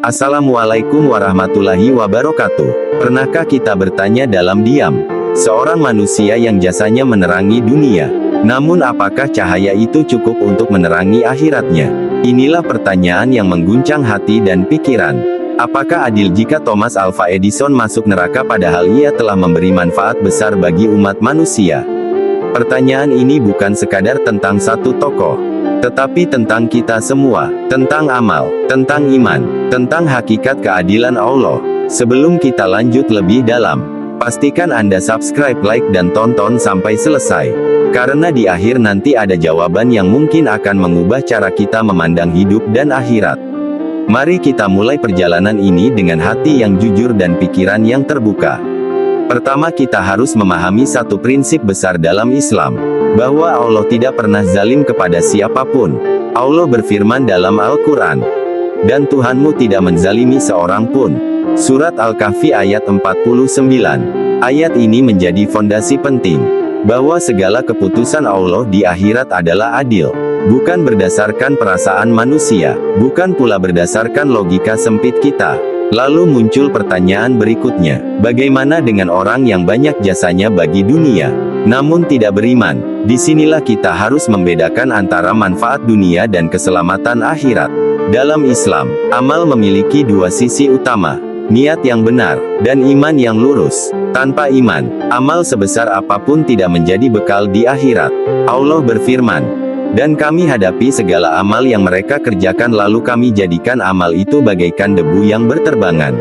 Assalamualaikum warahmatullahi wabarakatuh. Pernahkah kita bertanya dalam diam? Seorang manusia yang jasanya menerangi dunia. Namun apakah cahaya itu cukup untuk menerangi akhiratnya? Inilah pertanyaan yang mengguncang hati dan pikiran. Apakah adil jika Thomas Alva Edison masuk neraka padahal ia telah memberi manfaat besar bagi umat manusia? Pertanyaan ini bukan sekadar tentang satu tokoh, tetapi tentang kita semua, tentang amal, tentang iman, tentang hakikat keadilan Allah. Sebelum kita lanjut lebih dalam, pastikan Anda subscribe, like, dan tonton sampai selesai. Karena di akhir nanti ada jawaban yang mungkin akan mengubah cara kita memandang hidup dan akhirat. Mari kita mulai perjalanan ini dengan hati yang jujur dan pikiran yang terbuka. Pertama, kita harus memahami satu prinsip besar dalam Islam, bahwa Allah tidak pernah zalim kepada siapapun. Allah berfirman dalam Al-Quran, "Dan Tuhanmu tidak menzalimi seorang pun." Surat Al-Kahfi ayat 49. Ayat ini menjadi fondasi penting, bahwa segala keputusan Allah di akhirat adalah adil, bukan berdasarkan perasaan manusia, bukan pula berdasarkan logika sempit kita. Lalu muncul pertanyaan berikutnya, bagaimana dengan orang yang banyak jasanya bagi dunia, namun tidak beriman? Disinilah kita harus membedakan antara manfaat dunia dan keselamatan akhirat. Dalam Islam, amal memiliki dua sisi utama, niat yang benar, dan iman yang lurus. Tanpa iman, amal sebesar apapun tidak menjadi bekal di akhirat. Allah berfirman, "Dan kami hadapi segala amal yang mereka kerjakan lalu kami jadikan amal itu bagaikan debu yang berterbangan."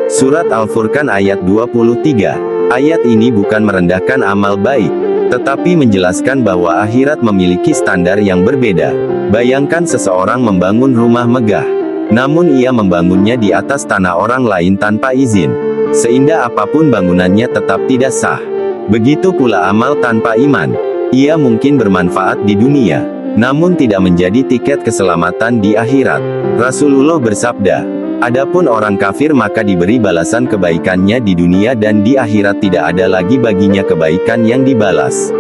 Surat Al-Furqan ayat 23. Ayat ini bukan merendahkan amal baik, tetapi menjelaskan bahwa akhirat memiliki standar yang berbeda. Bayangkan seseorang membangun rumah megah, namun ia membangunnya di atas tanah orang lain tanpa izin. Seindah apapun bangunannya tetap tidak sah. Begitu pula amal tanpa iman. Ia mungkin bermanfaat di dunia, namun tidak menjadi tiket keselamatan di akhirat. Rasulullah bersabda, "Adapun orang kafir maka diberi balasan kebaikannya di dunia dan di akhirat tidak ada lagi baginya kebaikan yang dibalas."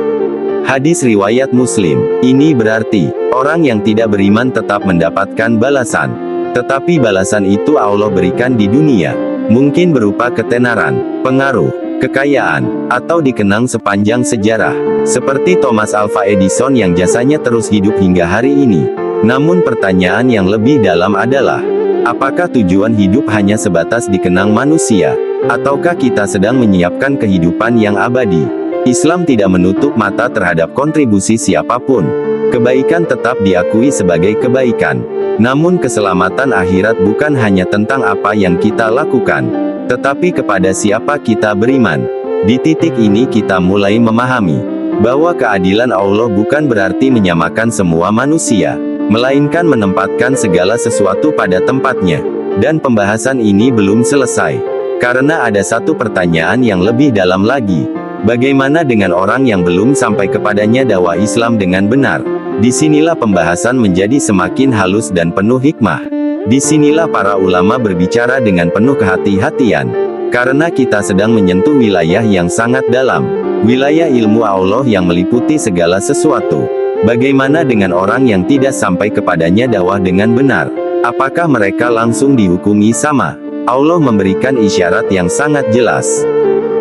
Hadis riwayat Muslim. Ini berarti, orang yang tidak beriman tetap mendapatkan balasan. Tetapi balasan itu Allah berikan di dunia. Mungkin berupa ketenaran, pengaruh, kekayaan, atau dikenang sepanjang sejarah. Seperti Thomas Alva Edison yang jasanya terus hidup hingga hari ini. Namun pertanyaan yang lebih dalam adalah, apakah tujuan hidup hanya sebatas dikenang manusia? Ataukah kita sedang menyiapkan kehidupan yang abadi? Islam tidak menutup mata terhadap kontribusi siapapun. Kebaikan tetap diakui sebagai kebaikan. Namun keselamatan akhirat bukan hanya tentang apa yang kita lakukan, tetapi kepada siapa kita beriman. Di titik ini kita mulai memahami, bahwa keadilan Allah bukan berarti menyamakan semua manusia, melainkan menempatkan segala sesuatu pada tempatnya. Dan pembahasan ini belum selesai, karena ada satu pertanyaan yang lebih dalam lagi. Bagaimana dengan orang yang belum sampai kepadanya dakwah Islam dengan benar? Disinilah pembahasan menjadi semakin halus dan penuh hikmah. Disinilah para ulama berbicara dengan penuh kehati-hatian, karena kita sedang menyentuh wilayah yang sangat dalam, wilayah ilmu Allah yang meliputi segala sesuatu. Bagaimana dengan orang yang tidak sampai kepadanya dakwah dengan benar? Apakah mereka langsung dihukumi sama? Allah memberikan isyarat yang sangat jelas.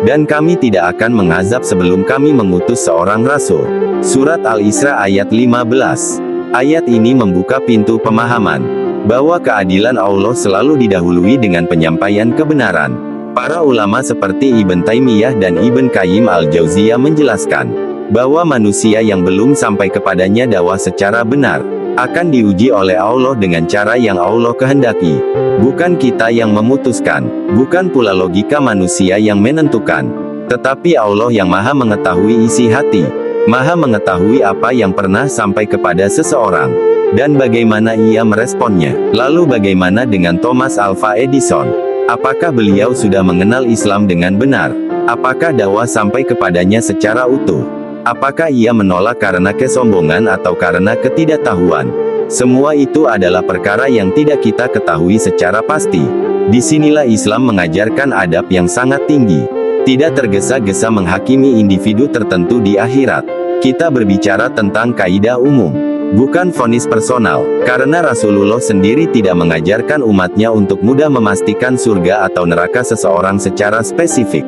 "Dan kami tidak akan mengazab sebelum kami mengutus seorang rasul." Surat Al-Isra ayat 15. Ayat ini membuka pintu pemahaman, bahwa keadilan Allah selalu didahului dengan penyampaian kebenaran. Para ulama seperti Ibn Taimiyah dan Ibn Qayyim Al-Jauziyah menjelaskan, bahwa manusia yang belum sampai kepadanya dakwah secara benar, akan diuji oleh Allah dengan cara yang Allah kehendaki. Bukan kita yang memutuskan, bukan pula logika manusia yang menentukan, tetapi Allah yang maha mengetahui isi hati, maha mengetahui apa yang pernah sampai kepada seseorang, dan bagaimana ia meresponnya. Lalu bagaimana dengan Thomas Alva Edison? Apakah beliau sudah mengenal Islam dengan benar? Apakah dakwah sampai kepadanya secara utuh? Apakah ia menolak karena kesombongan atau karena ketidaktahuan? Semua itu adalah perkara yang tidak kita ketahui secara pasti. Disinilah Islam mengajarkan adab yang sangat tinggi. Tidak tergesa-gesa menghakimi individu tertentu di akhirat. Kita berbicara tentang kaidah umum. bukan vonis personal, karena Rasulullah sendiri tidak mengajarkan umatnya untuk mudah memastikan surga atau neraka seseorang secara spesifik,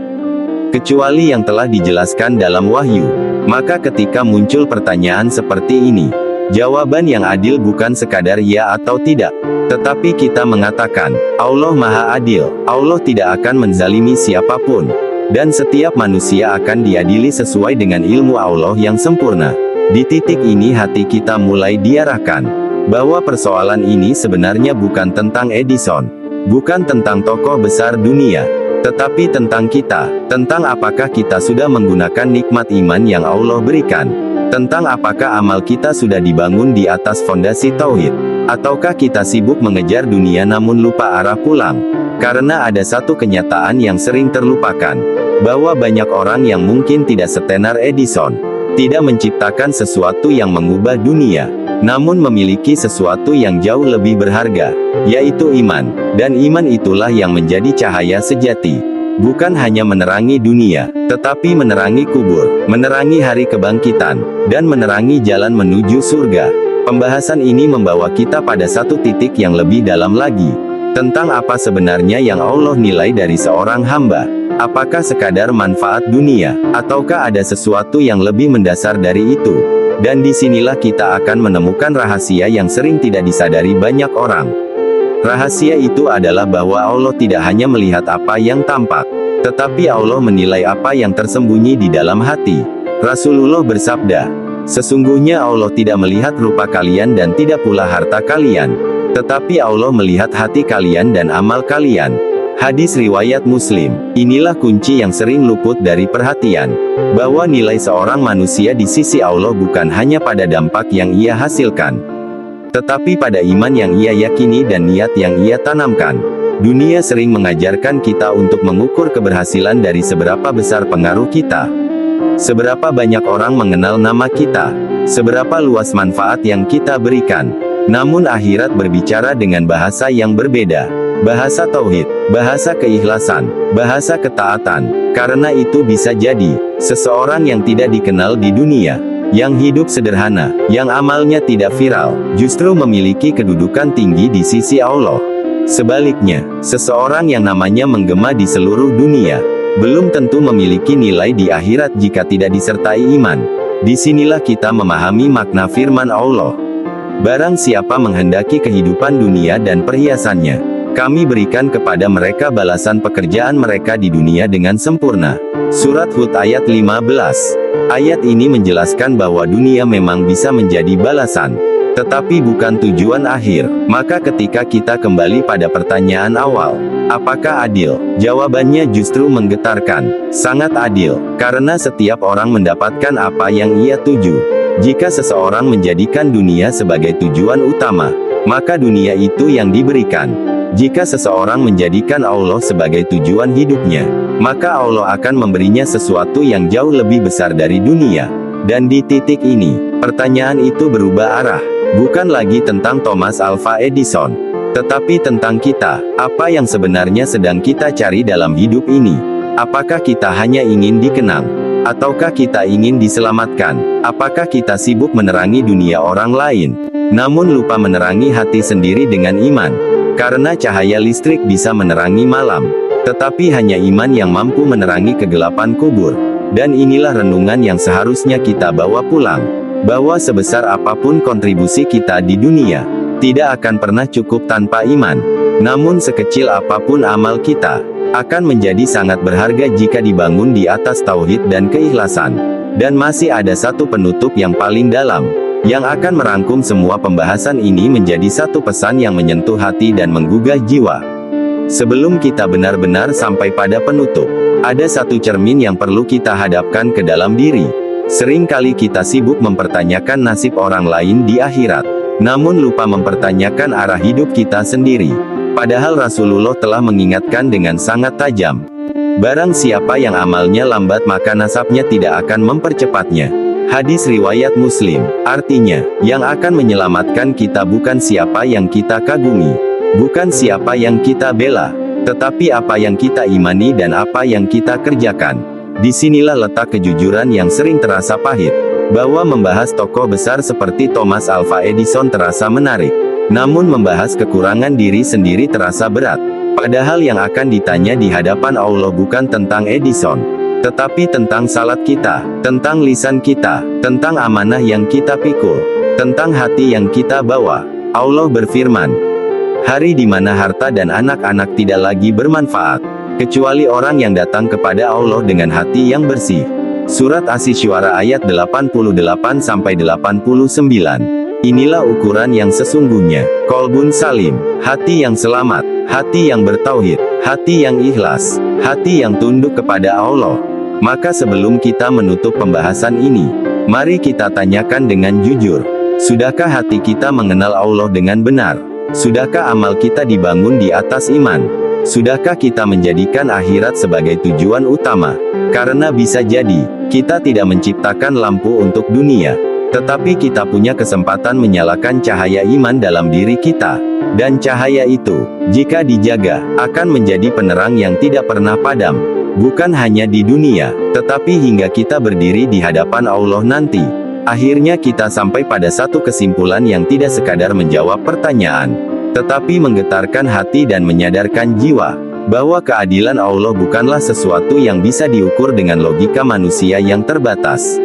kecuali yang telah dijelaskan dalam wahyu. Maka ketika muncul pertanyaan seperti ini, jawaban yang adil bukan sekadar ya atau tidak, tetapi kita mengatakan, Allah Maha Adil, Allah tidak akan menzalimi siapapun, dan setiap manusia akan diadili sesuai dengan ilmu Allah yang sempurna. Di titik ini hati kita mulai diarahkan, bahwa persoalan ini sebenarnya bukan tentang Edison, bukan tentang tokoh besar dunia, tetapi tentang kita, tentang apakah kita sudah menggunakan nikmat iman yang Allah berikan, tentang apakah amal kita sudah dibangun di atas fondasi tauhid, ataukah kita sibuk mengejar dunia namun lupa arah pulang. Karena ada satu kenyataan yang sering terlupakan, bahwa banyak orang yang mungkin tidak setenar Edison, tidak menciptakan sesuatu yang mengubah dunia, namun memiliki sesuatu yang jauh lebih berharga, yaitu iman, dan iman itulah yang menjadi cahaya sejati, bukan hanya menerangi dunia, tetapi menerangi kubur, menerangi hari kebangkitan, dan menerangi jalan menuju surga. Pembahasan ini membawa kita pada satu titik yang lebih dalam lagi, tentang apa sebenarnya yang Allah nilai dari seorang hamba. Apakah sekadar manfaat dunia, ataukah ada sesuatu yang lebih mendasar dari itu? Dan disinilah kita akan menemukan rahasia yang sering tidak disadari banyak orang. Rahasia itu adalah bahwa Allah tidak hanya melihat apa yang tampak, tetapi Allah menilai apa yang tersembunyi di dalam hati. Rasulullah bersabda, sesungguhnya Allah tidak melihat rupa kalian dan tidak pula harta kalian, tetapi Allah melihat hati kalian dan amal kalian. Hadis riwayat Muslim. Inilah kunci yang sering luput dari perhatian, bahwa nilai seorang manusia di sisi Allah bukan hanya pada dampak yang ia hasilkan, tetapi pada iman yang ia yakini dan niat yang ia tanamkan. Dunia sering mengajarkan kita untuk mengukur keberhasilan dari seberapa besar pengaruh kita, seberapa banyak orang mengenal nama kita, seberapa luas manfaat yang kita berikan. Namun akhirat berbicara dengan bahasa yang berbeda, bahasa tauhid, bahasa keikhlasan, bahasa ketaatan. Karena itu bisa jadi, seseorang yang tidak dikenal di dunia, yang hidup sederhana, yang amalnya tidak viral, justru memiliki kedudukan tinggi di sisi Allah. Sebaliknya, seseorang yang namanya menggema di seluruh dunia, belum tentu memiliki nilai di akhirat jika tidak disertai iman. Disinilah kita memahami makna firman Allah. Barang siapa menghendaki kehidupan dunia dan perhiasannya, kami berikan kepada mereka balasan pekerjaan mereka di dunia dengan sempurna. Surat Hud ayat 15. Ayat ini menjelaskan bahwa dunia memang bisa menjadi balasan, tetapi bukan tujuan akhir. Maka ketika kita kembali pada pertanyaan awal, apakah adil? Jawabannya justru menggetarkan, sangat adil, karena setiap orang mendapatkan apa yang ia tuju. Jika seseorang menjadikan dunia sebagai tujuan utama, maka dunia itu yang diberikan. Jika seseorang menjadikan Allah sebagai tujuan hidupnya, maka Allah akan memberinya sesuatu yang jauh lebih besar dari dunia. Dan di titik ini, pertanyaan itu berubah arah. Bukan lagi tentang Thomas Alva Edison, tetapi tentang kita. Apa yang sebenarnya sedang kita cari dalam hidup ini? Apakah kita hanya ingin dikenang? Ataukah kita ingin diselamatkan? Apakah kita sibuk menerangi dunia orang lain, namun lupa menerangi hati sendiri dengan iman? Karena cahaya listrik bisa menerangi malam, tetapi hanya iman yang mampu menerangi kegelapan kubur. Dan inilah renungan yang seharusnya kita bawa pulang, bahwa sebesar apapun kontribusi kita di dunia, tidak akan pernah cukup tanpa iman. Namun sekecil apapun amal kita, akan menjadi sangat berharga jika dibangun di atas tauhid dan keikhlasan. Dan masih ada satu penutup yang paling dalam, yang akan merangkum semua pembahasan ini menjadi satu pesan yang menyentuh hati dan menggugah jiwa. Sebelum kita benar-benar sampai pada penutup, ada satu cermin yang perlu kita hadapkan ke dalam diri. Seringkali kita sibuk mempertanyakan nasib orang lain di akhirat, namun lupa mempertanyakan arah hidup kita sendiri. Padahal Rasulullah telah mengingatkan dengan sangat tajam. Barang siapa yang amalnya lambat maka nasabnya tidak akan mempercepatnya. Hadis riwayat Muslim. Artinya, yang akan menyelamatkan kita bukan siapa yang kita kagumi, bukan siapa yang kita bela, tetapi apa yang kita imani dan apa yang kita kerjakan. Disinilah letak kejujuran yang sering terasa pahit, Bahwa membahas tokoh besar seperti Thomas Alva Edison terasa menarik. Namun membahas kekurangan diri sendiri terasa berat. Padahal yang akan ditanya di hadapan Allah bukan tentang Edison, tetapi tentang salat kita, tentang lisan kita, tentang amanah yang kita pikul, tentang hati yang kita bawa. Allah berfirman, hari di mana harta dan anak-anak tidak lagi bermanfaat, kecuali orang yang datang kepada Allah dengan hati yang bersih. Surat Asy-Syu'ara ayat 88-89. Inilah ukuran yang sesungguhnya. Qalbun salim, hati yang selamat, hati yang bertauhid, hati yang ikhlas, hati yang tunduk kepada Allah. Maka sebelum kita menutup pembahasan ini, mari kita tanyakan dengan jujur. Sudahkah hati kita mengenal Allah dengan benar? Sudahkah amal kita dibangun di atas iman? Sudahkah kita menjadikan akhirat sebagai tujuan utama? Karena bisa jadi, kita tidak menciptakan lampu untuk dunia, tetapi kita punya kesempatan menyalakan cahaya iman dalam diri kita. Dan cahaya itu, jika dijaga, akan menjadi penerang yang tidak pernah padam. Bukan hanya di dunia, tetapi hingga kita berdiri di hadapan Allah nanti. Akhirnya kita sampai pada satu kesimpulan yang tidak sekadar menjawab pertanyaan, tetapi menggetarkan hati dan menyadarkan jiwa, bahwa keadilan Allah bukanlah sesuatu yang bisa diukur dengan logika manusia yang terbatas,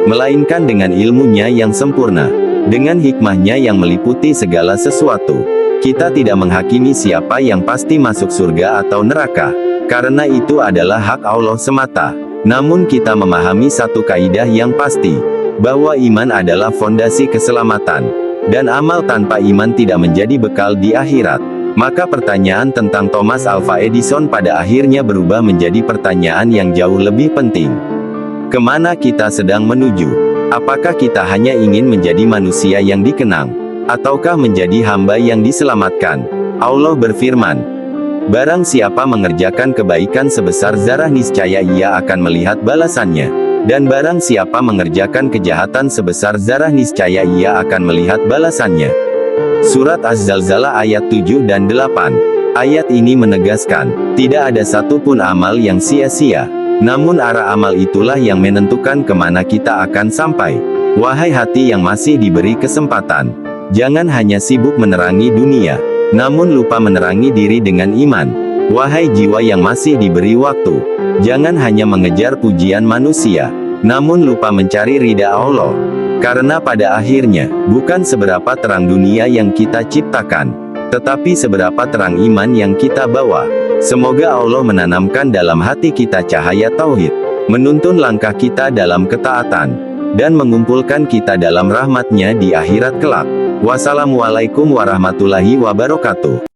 melainkan dengan ilmunya yang sempurna, dengan hikmahnya yang meliputi segala sesuatu. Kita tidak menghakimi siapa yang pasti masuk surga atau neraka, karena itu adalah hak Allah semata. Namun kita memahami satu kaidah yang pasti, bahwa iman adalah fondasi keselamatan, dan amal tanpa iman tidak menjadi bekal di akhirat. Maka pertanyaan tentang Thomas Alva Edison pada akhirnya berubah menjadi pertanyaan yang jauh lebih penting. Kemana kita sedang menuju? Apakah kita hanya ingin menjadi manusia yang dikenang, ataukah menjadi hamba yang diselamatkan? Allah berfirman, barang siapa mengerjakan kebaikan sebesar zarah niscaya ia akan melihat balasannya. Dan barang siapa mengerjakan kejahatan sebesar zarah niscaya ia akan melihat balasannya. Surat Az-Zalzalah ayat 7 dan 8. Ayat ini menegaskan, tidak ada satupun amal yang sia-sia. Namun arah amal itulah yang menentukan kemana kita akan sampai. Wahai hati yang masih diberi kesempatan, jangan hanya sibuk menerangi dunia, namun lupa menerangi diri dengan iman. Wahai jiwa yang masih diberi waktu, jangan hanya mengejar pujian manusia, namun lupa mencari ridha Allah. Karena pada akhirnya, bukan seberapa terang dunia yang kita ciptakan, tetapi seberapa terang iman yang kita bawa. Semoga Allah menanamkan dalam hati kita cahaya tauhid, menuntun langkah kita dalam ketaatan, dan mengumpulkan kita dalam rahmat-Nya di akhirat kelak. Wassalamualaikum warahmatullahi wabarakatuh.